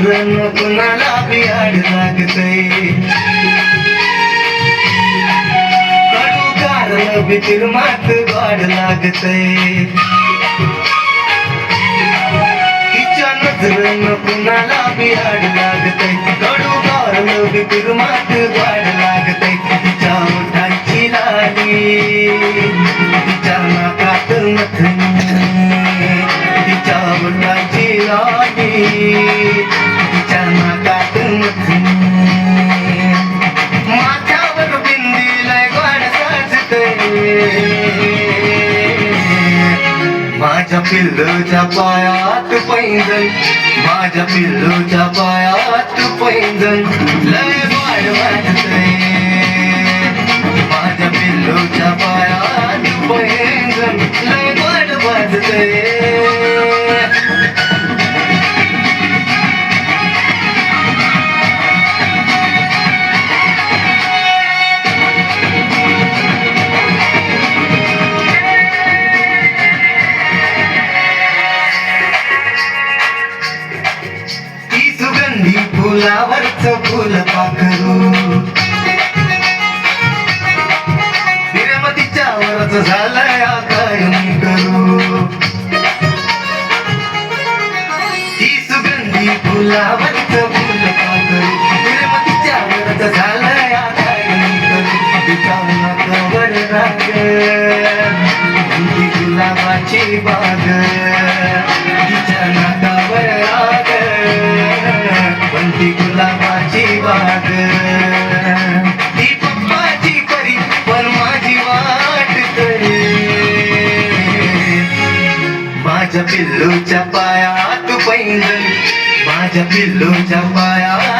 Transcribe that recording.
नजरं कुणाला बियाड लागतंय कडू कारण भीतीर मात गोड लागतंय तिच्या नजरं कुणाला बियाड लागतंय कडू कारण भीतीर मात गोड लागतंय तिच्या ओठांची लाली तिच्या नाकात नथनी तिच्या ओठांची लाली तिच्या नाकात नथनी माथ्यावर बिंदी लय गोड साजतंय माझ्या पिल्लूच्या पायात पैंजण माझ्या पिल्लूच्या पायात पैंजण लय गोड वाजतंय माझ्या पिल्लूच्या पायात पैंजण लय गोड वाजतंय फुलावरचं फुल पाखरू विरमतीच्या वरच झालंय काय मी करू ती सुगंधी फुलावरचं फुल पाखरू विरमतीच्या वरच झालंय काय मी करू तिच्या नाकावर राग ती गुलाबाची बाग तिच्या नाकावर राग ती गुलाबाची बाग ती पप्पाची परी पण माझी वाट करे माझ्या पिल्लूच्या पायात पैंजण माझ्या पिल्लूच्या पायात